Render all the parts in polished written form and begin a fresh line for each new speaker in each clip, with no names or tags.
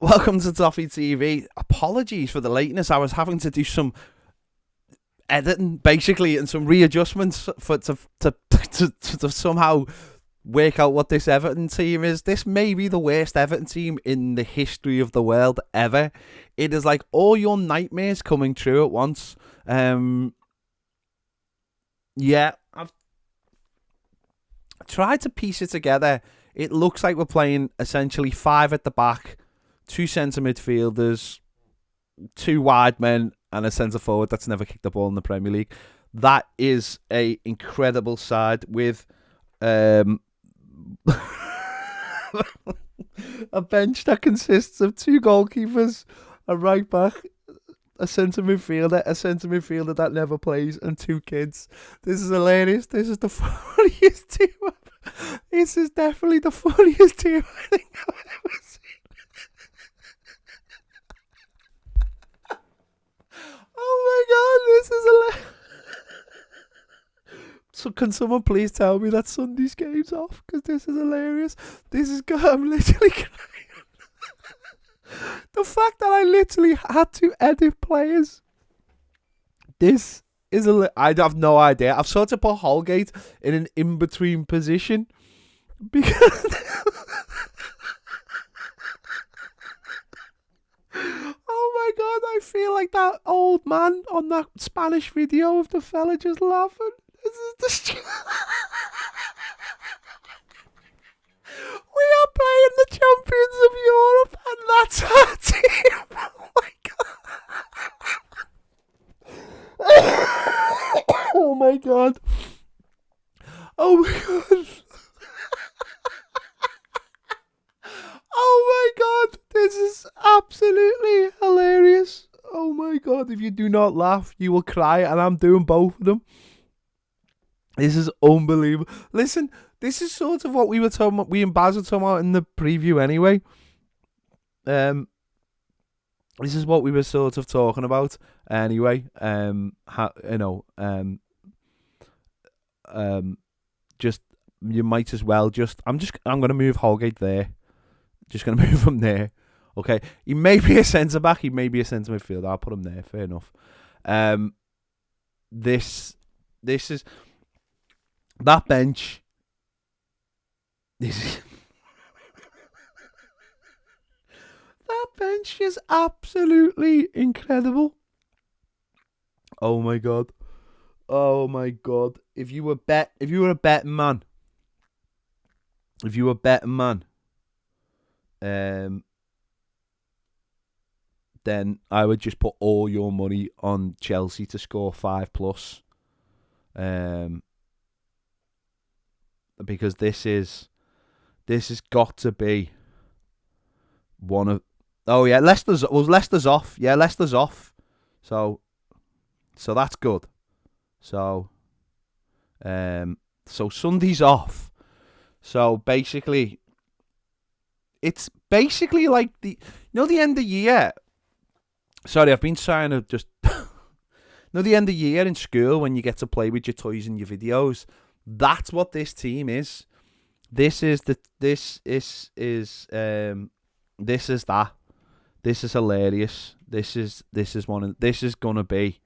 Welcome to Toffee TV. Apologies for the lateness. I was having to do some editing, basically, and some readjustments to somehow work out what this Everton team is. This may be the worst Everton team in the history of the world ever. It is like all your nightmares coming true at once. Yeah, I've tried to piece it together. It looks like we're playing essentially five at the back, two centre midfielders, two wide men, and a centre forward that's never kicked the ball in the Premier League. That is a incredible side with a bench that consists of two goalkeepers, a right back, a centre midfielder that never plays, and two kids. This is hilarious. This is the funniest team. This is definitely the funniest team I think I've ever seen. Oh my god, this is hilarious. So can someone please tell me that Sunday's game's off? Because this is hilarious. I'm literally crying. The fact that I literally had to edit players. This is I have no idea. I've sort of put Holgate in an in-between position. Because... Oh my god, I feel like that old man on that Spanish video of the fella just laughing. This is the... We are playing the champions of Europe, and that's our team. Oh my god. Oh my god. Oh my god. Oh my god. This is absolutely hilarious. Oh my god. If you do not laugh, you will cry, and I'm doing both of them. This is unbelievable. Listen, this is sort of what we were talking about. We and Baz were talking about in the preview anyway. This is what we were sort of talking about anyway. Just you might as well I'm going to move Holgate there. Just going to move him there. Okay, he may be a centre back. He may be a centre midfielder. I'll put him there. Fair enough. This is. That bench that bench is absolutely incredible. Oh my god. Oh my god. If you were a betting man, then I would just put all your money on Chelsea to score 5+. Because this has got to be one of... Oh yeah, Leicester's off. Yeah, Leicester's off. So that's good. So Sunday's off. So basically, it's basically like the end of year. Sorry, I've been trying to just the end of year in school when you get to play with your toys and your videos. That's what this team is. This is that. This is hilarious. This is gonna be.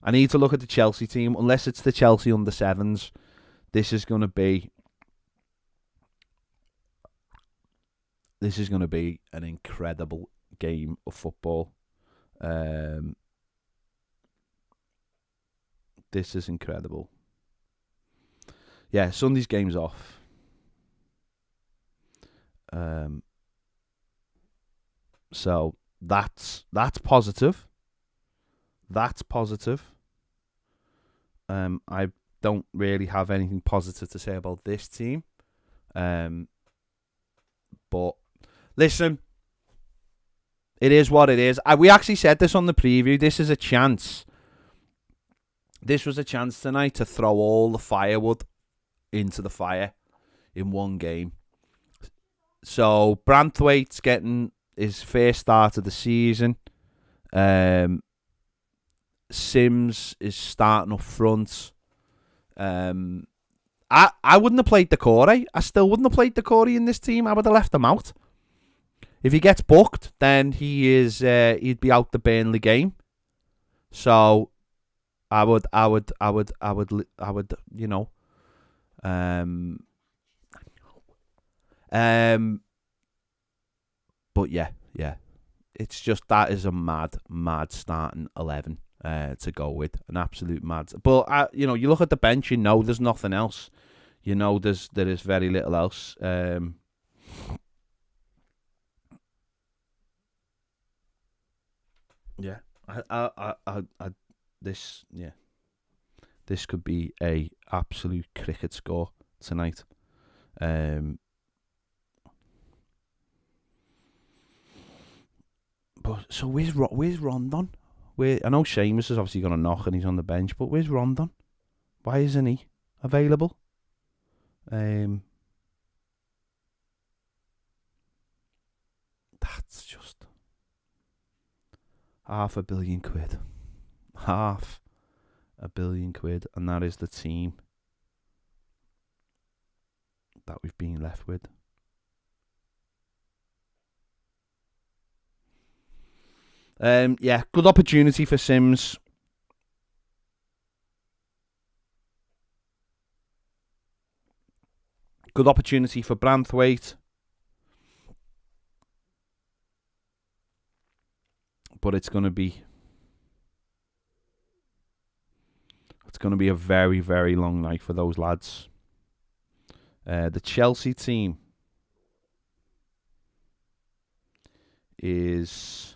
I need to look at the Chelsea team. Unless it's the Chelsea under sevens, this is gonna be. This is gonna be an incredible game of football. This is incredible. Yeah, Sunday's game's off. So that's positive. That's positive. I don't really have anything positive to say about this team. But listen, it is what it is. We actually said this on the preview. This is a chance. This was a chance tonight to throw all the firewood into the fire in one game. So Branthwaite's getting his first start of the season. Sims is starting up front. I wouldn't have played Decore. I still wouldn't have played Decore in this team. I would have left him out. If he gets booked, then he'd be out the Burnley game. So I would, you know, but yeah, it's just that is a mad starting 11 to go with, an absolute mad. But you know, you look at the bench, you know, there's nothing else. You know, there is very little else. Yeah, this could be a absolute cricket score tonight. But so where's Rondon? I know Seamus has obviously got a knock and he's on the bench, but where's Rondon? Why isn't he available? That's just £500 million. £500 million, and that is the team that we've been left with. Yeah, good opportunity for Sims. Good opportunity for Branthwaite. But it's going to be a very, very long night for those lads. The Chelsea team is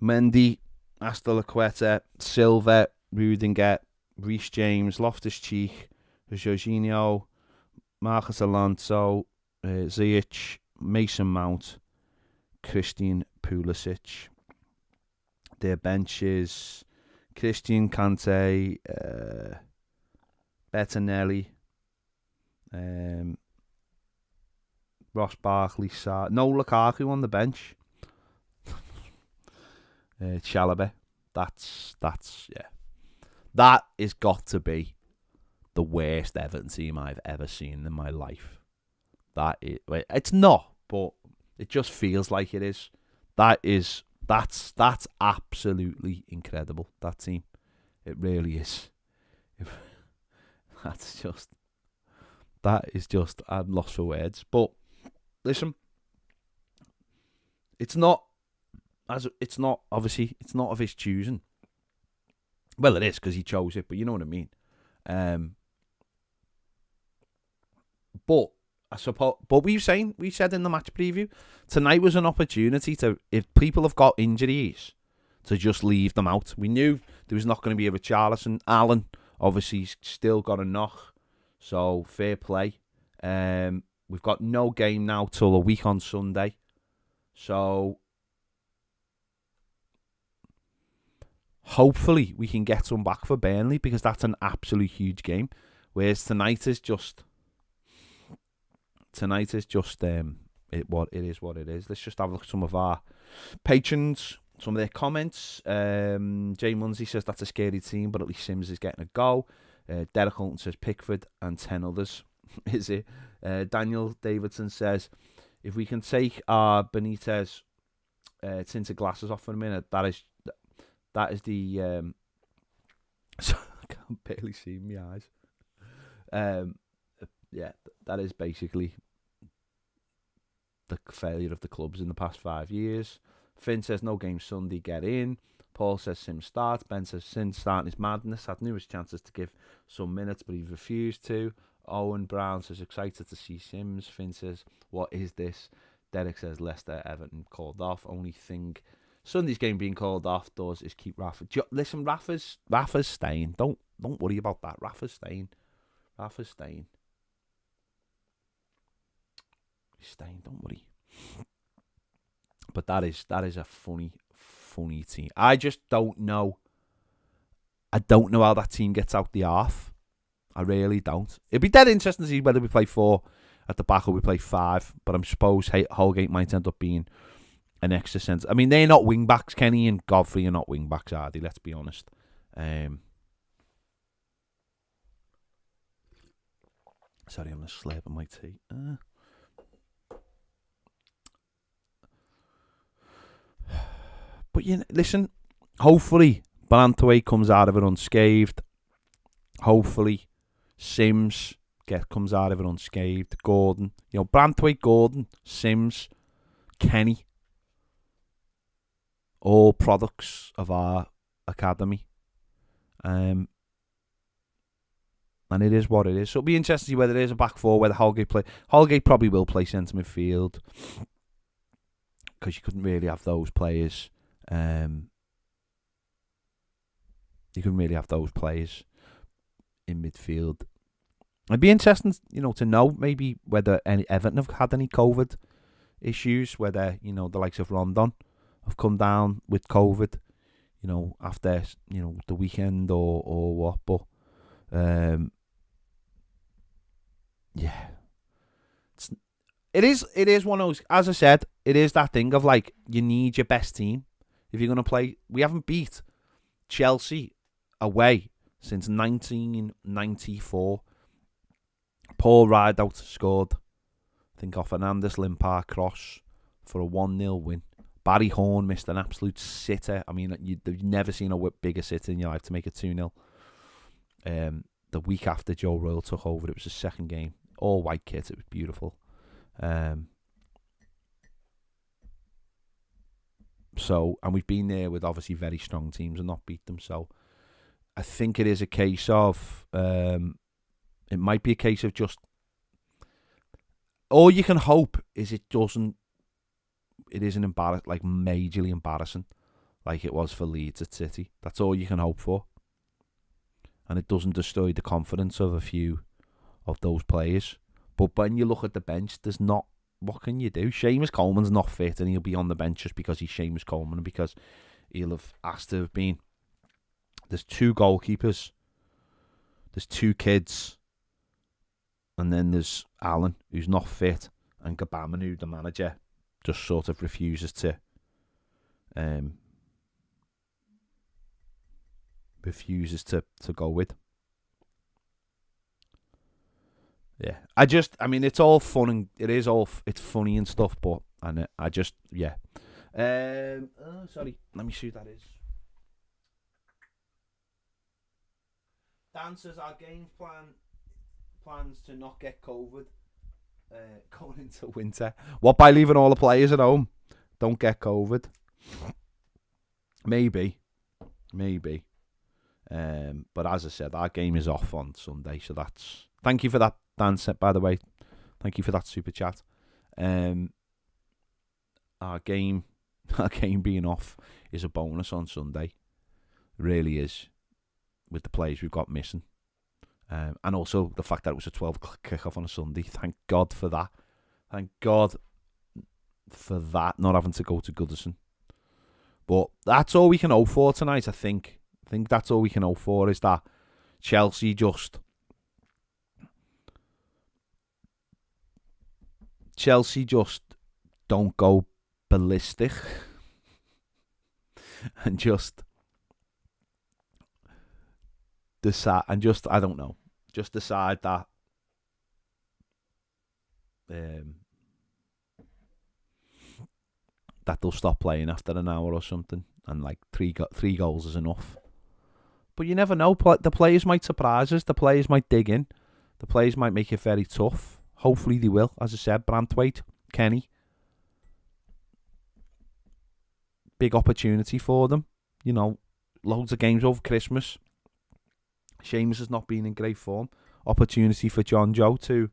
Mendy, Astelaqueta, Silva, Rudiger, Reece James, Loftus-Cheek, Jorginho, Marcus Alonso, Ziyech, Mason Mount, Christian Pulisic. Their benches: Christian Kante, Bettinelli, Ross Barkley, no Lukaku on the bench. Chalobah. That's yeah. That has got to be the worst Everton team I've ever seen in my life. It's not, but it just feels like it is. That's absolutely incredible, that team. It really is. That is just I'm lost for words. But listen, it's not obviously it's not of his choosing. Well, it is because he chose it, but you know what I mean. But I suppose, but we said in the match preview, tonight was an opportunity to, if people have got injuries, to just leave them out. We knew there was not going to be a Richarlison. Allen obviously still got a knock, so fair play. We've got no game now till a week on Sunday, so hopefully we can get some back for Burnley, because that's an absolute huge game. Whereas tonight is just what it is. Let's just have a look at some of our patrons, some of their comments. Jay Munsey says that's a scary team, but at least Sims is getting a go. Derek Holton says Pickford and 10 others. Is it? Daniel Davidson says, if we can take our Benitez tinted glasses off for a minute, that is the I can't barely see my eyes. Yeah, that is basically the failure of the clubs in the past 5 years. Finn says no game Sunday, get in. Paul says Sim starts. Ben says Sim starting is madness. Had numerous chances to give some minutes, but he refused to. Owen Brown says excited to see Sims. Finn says what is this? Derek says Leicester Everton called off. Only thing Sunday's game being called off does is keep Rafa. Listen, Rafa's staying. Don't worry about that. Rafa's staying. He's staying. Don't worry. But that is a funny team. I just don't know. I don't know how that team gets out the half. I really don't. It'd be dead interesting to see whether we play 4 at the back or we play 5. But I suppose Holgate might end up being an extra sense. I mean, they're not wing backs. Kenny and Godfrey are not wing backs, are they? Let's be honest. Sorry, I'm just slurping my tea. But listen, hopefully Branthwaite comes out of it unscathed. Hopefully Sims comes out of it unscathed. Gordon, Branthwaite, Gordon, Sims, Kenny, all products of our academy. And it is what it is. So it'll be interesting to see whether it is a back four, whether Holgate play. Holgate probably will play centre midfield because you couldn't really have those players. You couldn't really have those players in midfield. It'd be interesting, to know maybe whether any Everton have had any COVID issues, whether, the likes of Rondon have come down with COVID, after, the weekend or what. But, yeah. It is one of those, as I said, it is that thing of like, you need your best team if you're going to play. We haven't beat Chelsea away since 1994. Paul Rideout scored, I think, off Fernandes Limpar cross for a 1-0 win. Barry Horn missed an absolute sitter. I mean, you've never seen a bigger sitter in your life to make it 2-0. The week after Joe Royle took over, it was his second game. All white kit, it was beautiful. So, and we've been there with obviously very strong teams and not beat them. So, I think it is a case of, it might be a case of just, all you can hope is it isn't like majorly embarrassing like it was for Leeds at City. That's all you can hope for. And it doesn't destroy the confidence of a few of those players. But when you look at the bench, what can you do? Seamus Coleman's not fit and he'll be on the bench just because he's Seamus Coleman and because he'll have asked to have been. There's 2 goalkeepers. There's 2 kids. And then there's Alan, who's not fit, and Gabaman, who the manager just sort of refuses to go with. Yeah, it's all fun and it's funny and stuff, but sorry, let me see who that is. Dan says our game plans to not get COVID going into winter. What, by leaving all the players at home? Don't get COVID. Maybe. But as I said, our game is off on Sunday, so that's. Thank you for that, Dan. By the way, thank you for that super chat. Our game being off is a bonus on Sunday. It really is, with the players we've got missing. And also the fact that it was a 12 o'clock kickoff on a Sunday. Thank God for that. Thank God for that, not having to go to Goodison. But that's all we can hope for tonight, I think. I think that's all we can hope for is that Chelsea just don't go ballistic and just decide and just decide that that they'll stop playing after an hour or something, and like three goals is enough. But you never know. The players might surprise us. The players might dig in. The players might make it very tough. Hopefully they will. As I said, Branthwaite, Kenny, big opportunity for them. Loads of games over Christmas. Seamus has not been in great form. Opportunity for John Joe to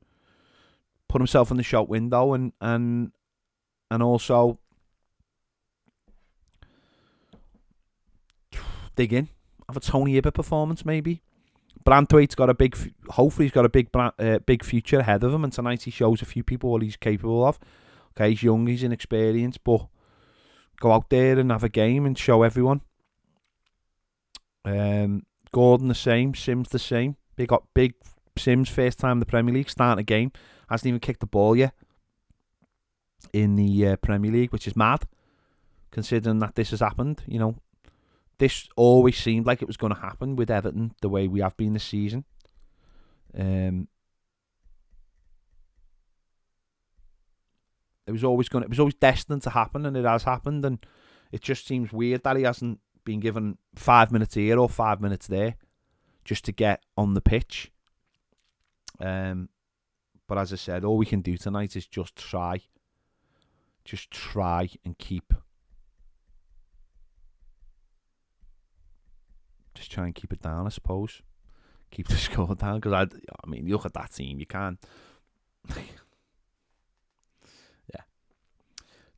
put himself in the shop window and also dig in. Have a Tony Ibbott performance maybe. Branthwaite's got hopefully he's got a big future ahead of him, and tonight he shows a few people what he's capable of. Okay, he's young, he's inexperienced, but go out there and have a game and show everyone. Gordon the same, Sims the same. Big Sims, first time in the Premier League, starting a game. Hasn't even kicked the ball yet in the Premier League, which is mad, considering that this has happened. This always seemed like it was going to happen with Everton, the way we have been this season. It was always destined to happen, and it has happened. And It just seems weird that he hasn't been given 5 minutes here or 5 minutes there just to get on the pitch. But as I said, all we can do tonight is just try. Just try and keep. Just try and keep it down, I suppose. Keep the score down. Because, I mean, you look at that team, you can't. Yeah.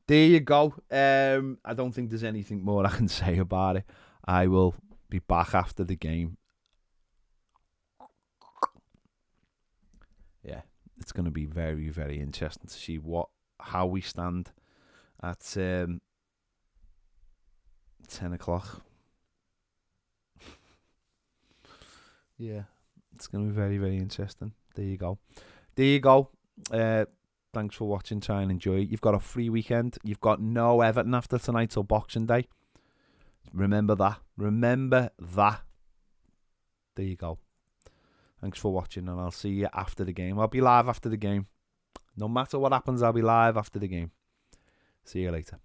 There you go. I don't think there's anything more I can say about it. I will be back after the game. Yeah, it's going to be very, very interesting to see how we stand at 10 o'clock. Yeah, it's going to be very, very interesting. There you go. Thanks for watching. Try and enjoy it. You've got a free weekend. You've got no Everton after tonight till Boxing Day. Remember that. There you go. Thanks for watching, and I'll see you after the game. I'll be live after the game. No matter what happens, I'll be live after the game. See you later.